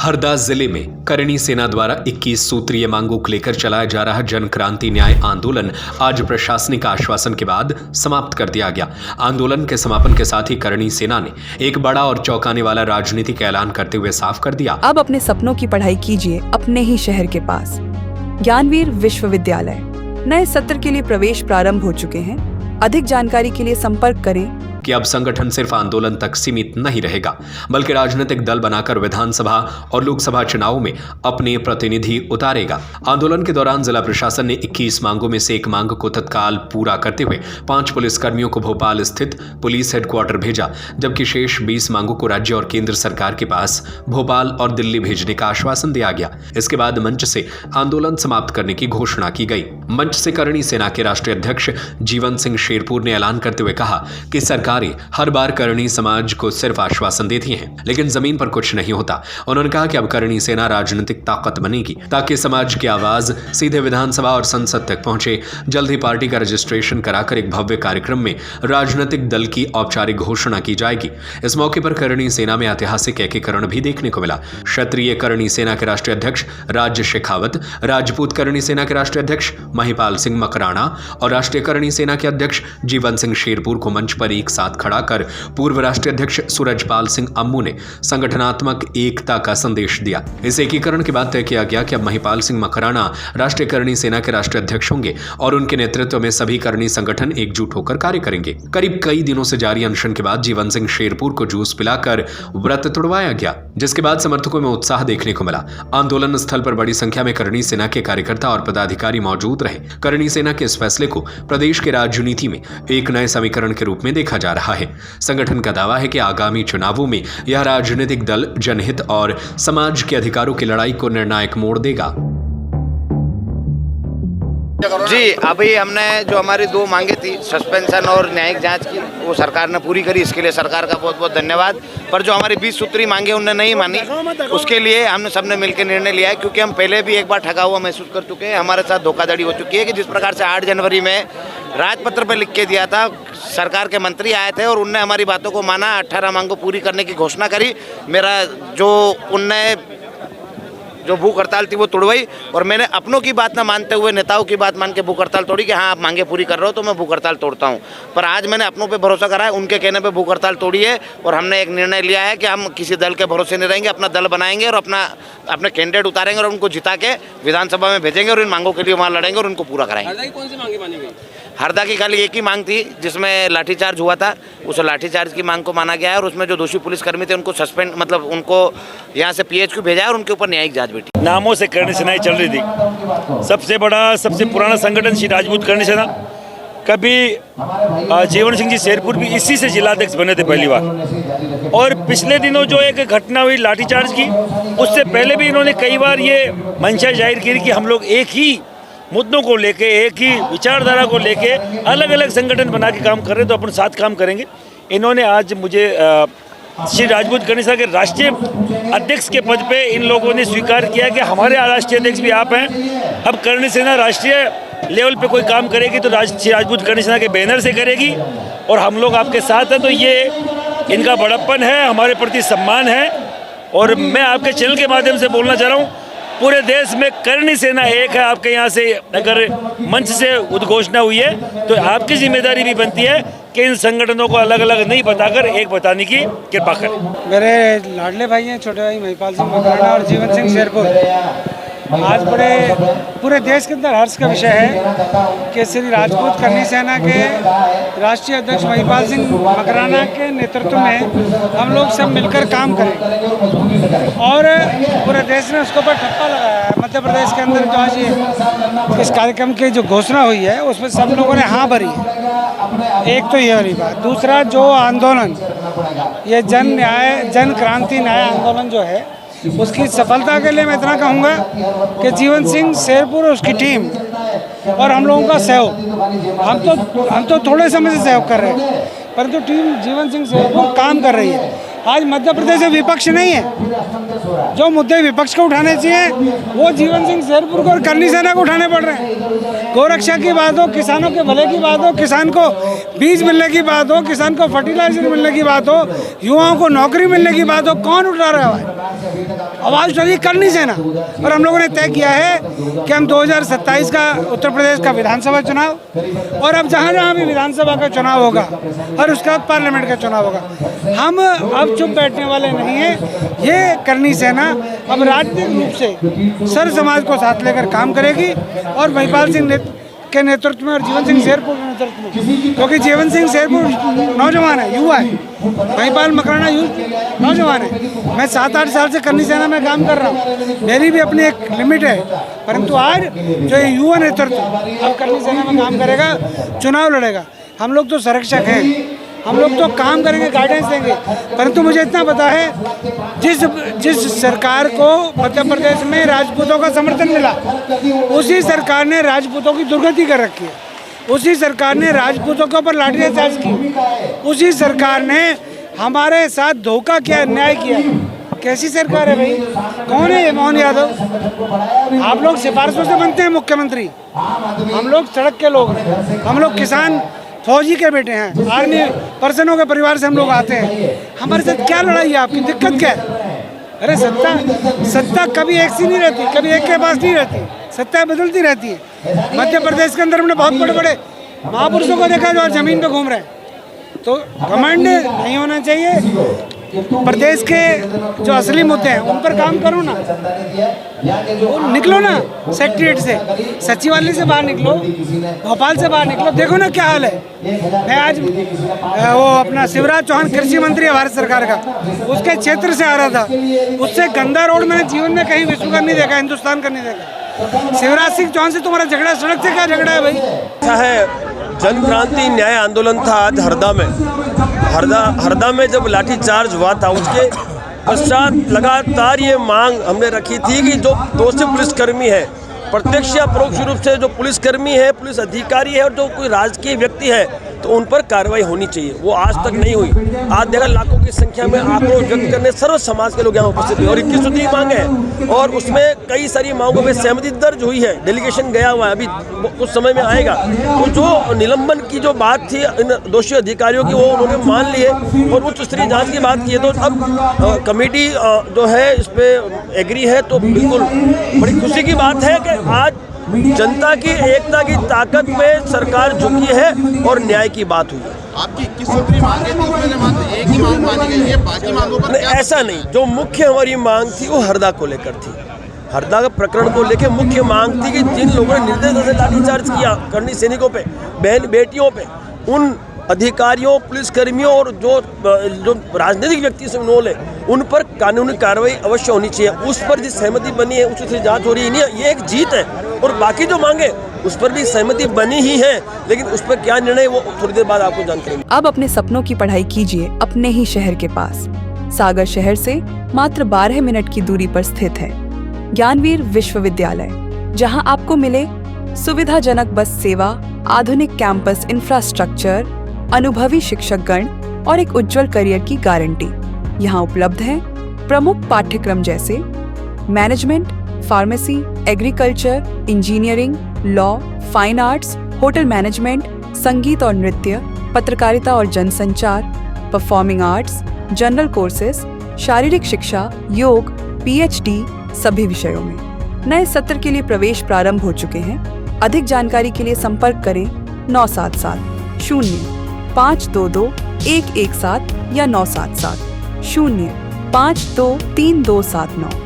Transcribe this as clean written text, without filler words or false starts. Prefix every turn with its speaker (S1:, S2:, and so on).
S1: हरदा जिले में करणी सेना द्वारा 21 सूत्रीय मांगों को लेकर चलाया जा रहा जन क्रांति न्याय आंदोलन आज प्रशासनिक आश्वासन के बाद समाप्त कर दिया गया। आंदोलन के समापन के साथ ही करणी सेना ने एक बड़ा और चौंकाने वाला राजनीतिक ऐलान करते हुए साफ कर दिया,
S2: अब अपने सपनों की पढ़ाई कीजिए अपने ही शहर के पास। ज्ञानवीर विश्वविद्यालय नए सत्र के लिए प्रवेश प्रारंभ हो चुके हैं। अधिक जानकारी के लिए संपर्क करें
S1: कि अब संगठन सिर्फ आंदोलन तक सीमित नहीं रहेगा, बल्कि राजनीतिक दल बनाकर विधानसभा और लोकसभा चुनाव में अपने प्रतिनिधि उतारेगा। आंदोलन के दौरान जिला प्रशासन ने 21 मांगों में से एक मांग को तत्काल पूरा करते हुए 5 पुलिसकर्मियों को भोपाल स्थित पुलिस हेडक्वार्टर भेजा, जबकि शेष 20 मांगों को राज्य और केंद्र सरकार के पास भोपाल और दिल्ली भेजने का आश्वासन दिया गया। इसके बाद मंच से आंदोलन समाप्त करने की घोषणा की गई। मंच से करणी सेना के राष्ट्रीय अध्यक्ष जीवन सिंह शेरपुर ने ऐलान करते हुए कहा कि सरकार हर बार करणी समाज को सिर्फ आश्वासन देती है, लेकिन जमीन पर कुछ नहीं होता। उन्होंने कहा कि अब करणी सेना राजनीतिक ताकत बनेगी ताकि समाज की आवाज सीधे विधानसभा और संसद तक पहुंचे। जल्द ही पार्टी का रजिस्ट्रेशन कराकर एक भव्य कार्यक्रम में राजनीतिक दल की औपचारिक घोषणा की जाएगी। इस मौके पर करणी सेना में ऐतिहासिक एकीकरण भी देखने को मिला। क्षत्रिय करणी सेना के राष्ट्रीय अध्यक्ष राज शेखावत, राजपूत करणी सेना के राष्ट्रीय अध्यक्ष महिपाल सिंह मकराना और राष्ट्रीय करणी सेना के अध्यक्ष जीवन सिंह शेरपुर को मंच पर एक साथ खड़ा कर पूर्व राष्ट्रीय अध्यक्ष सूरजपाल सिंह अम्मू ने संगठनात्मक एकता का संदेश दिया। इस एकीकरण के बाद तय किया गया कि अब महिपाल सिंह मकराना राष्ट्रीय करणी सेना के राष्ट्रीय अध्यक्ष होंगे और उनके नेतृत्व में सभी करणी संगठन एकजुट होकर कार्य करेंगे। करीब कई दिनों से जारी अनशन के बाद जीवन सिंह शेरपुर को जूस पिलाकर व्रत तोड़वाया गया, जिसके बाद समर्थकों में उत्साह देखने को मिला। आंदोलन स्थल पर बड़ी संख्या में करणी सेना के कार्यकर्ता और पदाधिकारी मौजूद रहे। करणी सेना के इस फैसले को प्रदेश की राजनीति में एक नए समीकरण के रूप में देखा जा रहा है। संगठन का दावा है कि आगामी चुनावों में यह राजनीतिक दल जनहित और समाज के अधिकारों की लड़ाई को निर्णायक मोड़ देगा।
S3: जी, अभी हमने जो हमारी 2 मांगे थी सस्पेंशन और न्यायिक जांच की, वो सरकार ने पूरी करी। इसके लिए सरकार का बहुत बहुत धन्यवाद। पर जो हमारी 20 सूत्री मांगे उन्होंने नहीं मानी, उसके लिए हमने सबने मिलकर निर्णय लिया है, क्योंकि हम पहले भी एक बार ठगा हुआ महसूस कर चुके हैं। हमारे साथ धोखाधड़ी हो चुकी है कि जिस प्रकार से 8 जनवरी में राजपत्र पर लिख के दिया था, सरकार के मंत्री आए थे और उनने हमारी बातों को माना, 18 मांगों पूरी करने की घोषणा करी। मेरा जो उनने जो भूख हड़ताल थी वो तोड़वाई और मैंने अपनों की बात ना मानते हुए नेताओं की बात मान के भूख हड़ताल तोड़ी कि हाँ आप मांगे पूरी कर रहे हो तो मैं भूख हड़ताल तोड़ता हूँ। पर आज मैंने अपनों पे भरोसा करा है, उनके कहने पे भूख हड़ताल तोड़ी है और हमने एक निर्णय लिया है कि हम किसी दल के भरोसे नहीं रहेंगे, अपना दल बनाएंगे और अपने कैंडिडेट उतारेंगे और उनको जिता के विधानसभा में भेजेंगे और इन मांगों के लिए वहाँ लड़ेंगे और उनको पूरा कराएंगे।
S4: हरदा की कौन सी मांगे मानी गई?
S3: हरदा की खाली एक ही मांग थी जिसमें लाठीचार्ज हुआ था, उस लाठीचार्ज की मांग को माना गया है और उसमें जो दोषी पुलिसकर्मी थे उनको सस्पेंड मतलब उनको यहाँ से PHQ भेजा है और उनके ऊपर न्यायिक जांच बैठी।
S5: नामों से करणी सेनाएं चल रही थी। सबसे बड़ा सबसे पुराना संगठन श्री राजपूत करणी सेना, कभी जीवन सिंह जी शेरपुर भी इसी से जिलाध्यक्ष बने थे पहली बार। और पिछले दिनों जो एक घटना हुई लाठीचार्ज की, उससे पहले भी इन्होंने कई बार ये मंशा जाहिर की कि हम लोग एक ही मुद्दों को लेके, एक ही विचारधारा को लेके अलग अलग संगठन बना के काम कर रहे हैं, तो अपन साथ काम करेंगे। इन्होंने आज मुझे श्री राजपूत करणी सेना के राष्ट्रीय अध्यक्ष के पद पे इन लोगों ने स्वीकार किया कि हमारे राष्ट्रीय अध्यक्ष भी आप हैं। अब करणी सेना राष्ट्रीय लेवल पे कोई काम करेगी तो श्री राजपूत करणी सेना के बैनर से करेगी और हम लोग आपके साथ हैं। तो ये इनका बड़प्पन है, हमारे प्रति सम्मान है। और मैं आपके चैनल के माध्यम से बोलना चाह रहा हूँ, पूरे देश में करणी सेना एक है। आपके यहाँ से अगर मंच से उद्घोषणा हुई है तो आपकी जिम्मेदारी भी बनती है कि इन संगठनों को अलग अलग नहीं बताकर एक बताने की कृपा करें।
S6: मेरे लाडले भाई हैं, छोटे भाई महिपाल सिंह मकराना और जीवन सिंह शेरपुर। आज पूरे देश के अंदर हर्ष का विषय है कि श्री राजपूत करणी सेना के राष्ट्रीय अध्यक्ष महिपाल सिंह मकराना के नेतृत्व में हम लोग सब मिलकर काम करें और पूरे देश ने उसके ऊपर ठप्पा लगाया है। मध्य प्रदेश के अंदर जो आज ये इस कार्यक्रम की जो घोषणा हुई है उसमें सब लोगों ने हाँ भरी है। एक तो ये वाली बात। दूसरा, जो आंदोलन ये जन क्रांति न्याय आंदोलन जो है उसकी सफलता के लिए मैं इतना कहूँगा कि जीवन सिंह शेरपुर और उसकी टीम और हम लोगों का सहयोग, हम तो थोड़े समय से सहयोग कर रहे हैं, परंतु टीम जीवन सिंह शेरपुर काम कर रही है। आज मध्य प्रदेश में विपक्ष नहीं है, जो मुद्दे विपक्ष को उठाने चाहिए वो जीवन सिंह शेरपुर को और करणी सेना को उठाने पड़ रहे हैं। गोरक्षा की बात हो, किसानों के भले की बात हो, किसान को बीज मिलने की बात हो, किसान को फर्टिलाइजर मिलने की बात हो, युवाओं को नौकरी मिलने की बात हो, कौन उठा रहा है? आवाज़ उठानी करनी सेना। और हम लोगों ने तय किया है कि हम 2027 का उत्तर प्रदेश का विधानसभा चुनाव और अब जहाँ जहाँ भी विधानसभा का चुनाव होगा और उसके बाद पार्लियामेंट का चुनाव होगा, हम अब चुप बैठने वाले नहीं हैं। ये करनी सेना अब राजनीतिक रूप से सर समाज को साथ लेकर काम करेगी और महिपाल सिंह के नेतृत्व में और जीवन सिंह शेरपुर के नेतृत्व में, क्योंकि जीवन सिंह शेरपुर नौजवान है, युवा है, महिपाल मकराना नौजवान है। मैं 7-8 साल से करनी सेना में काम कर रहा हूँ, मेरी भी अपनी एक लिमिट है, परंतु आज जो ये युवा नेतृत्व अब करनी सेना में काम करेगा, चुनाव लड़ेगा। हम लोग तो संरक्षक हैं, हम लोग तो काम करेंगे, गाइडेंस देंगे, परंतु मुझे इतना पता है जिस सरकार को मध्य प्रदेश में राजपूतों का समर्थन मिला, उसी सरकार ने राजपूतों की दुर्गति कर रखी है, उसी सरकार ने राजपूतों के ऊपर लाठीचार्ज की, उसी सरकार ने हमारे साथ धोखा किया, अन्याय किया। कैसी सरकार है भाई? कौन है ये मोहन यादव? आप लोग सिफारिशों से बनते हैं मुख्यमंत्री, हम लोग सड़क के लोग हैं, हम लोग किसान फौजी के बेटे हैं, आर्मी पर्सनों के परिवार से हम लोग आते हैं। हमारे साथ क्या लड़ाई है? आपकी दिक्कत क्या है? अरे सत्ता कभी एक सी नहीं रहती, कभी एक के पास नहीं रहती, सत्ता बदलती रहती है। मध्य प्रदेश के अंदर हमने बहुत बड़े बड़े महापुरुषों को देखा जो आज जमीन पे घूम रहे हैं। तो घमंड नहीं होना चाहिए। प्रदेश के जो असली मुद्दे हैं उन पर काम करो ना, निकलो ना सेक्रेटरीट से, सचिवालय से बाहर निकलो, भोपाल से बाहर निकलो, देखो ना क्या हाल है। मैं आज वो अपना शिवराज चौहान कृषि मंत्री है भारत सरकार का, उसके क्षेत्र से आ रहा था, उससे गंदा रोड मैंने जीवन में कहीं विश्व का नहीं देखा, हिंदुस्तान का नहीं देखा। शिवराज सिंह चौहान से तुम्हारा झगड़ा सड़क से क्या झगड़ा है भाई?
S4: अच्छा है, जन क्रांति न्याय आंदोलन था आज हरदा में जब लाठीचार्ज हुआ था, उसके पश्चात लगातार ये मांग हमने रखी थी कि जो दोषी पुलिसकर्मी है, प्रत्यक्ष या परोक्ष रूप से जो पुलिसकर्मी है, पुलिस अधिकारी है और जो कोई राजकीय व्यक्ति है, तो उन पर कार्रवाई होनी चाहिए। वो आज तक नहीं हुई। आज देखा लाखों की संख्या में आक्रोश व्यक्त करने सर्व समाज के लोग यहाँ उपस्थित हुए और 21 सूत्री मांग है और उसमें कई सारी मांगों में सहमति दर्ज हुई है। डेलीगेशन गया हुआ है, अभी कुछ समय में आएगा। तो जो निलंबन की जो बात थी इन दोषी अधिकारियों की, वो उन्होंने मान लिए और उच्च स्तरीय जाँच की बात की है। तो अब कमेटी जो है इस पर एग्री है, तो बिल्कुल बड़ी खुशी की बात है कि आज जनता की एकता की ताकत में सरकार झुकी है और न्याय की बात हुई।
S7: आपकी 21 सूत्री मांगे थी, उसमें मात्र एक ही मांग मानी गई है, बाकी मांगों पर क्या?
S4: ऐसा नहीं, जो मुख्य हमारी मांग थी वो हरदा को लेकर थी। हरदा का प्रकरण को लेकर मुख्य मांग थी कि जिन लोगों ने निर्दयता से लाठीचार्ज किया करनी सैनिकों पे, बहन बेटियों पे, उन अधिकारियों, पुलिसकर्मियों और जो राजनीतिक व्यक्ति से इन्वॉल्व है, उन पर कानूनी कार्रवाई अवश्य होनी चाहिए। उस पर जिस सहमति बनी है उससे जांच हो रही है, ये एक जीत है। और बाकी जो मांगे उस पर भी सहमति बनी ही है, लेकिन उस पर क्या निर्णय वो थोड़ी देर बाद आपको जानकारी।
S2: अब अपने सपनों की पढ़ाई कीजिए अपने ही शहर के पास। सागर शहर से मात्र 12 मिनट की दूरी पर स्थित है ज्ञानवीर विश्वविद्यालय, जहां आपको मिले सुविधाजनक बस सेवा, आधुनिक कैंपस इंफ्रास्ट्रक्चर, अनुभवी शिक्षकगण और एक उज्जवल करियर की गारंटी। यहाँ उपलब्ध है प्रमुख पाठ्यक्रम जैसे management, pharmacy, agriculture, engineering, law, fine arts, hotel management, संगीत और नृत्य, पत्रकारिता और जनसंचार, परफॉर्मिंग आर्ट्स, जनरल कोर्सेज, शारीरिक शिक्षा, योग, पीएचडी सभी विषयों में। नए सत्र के लिए प्रवेश प्रारंभ हो चुके हैं। अधिक जानकारी के लिए संपर्क करें 977 0 522 117 या 977 0 523 279।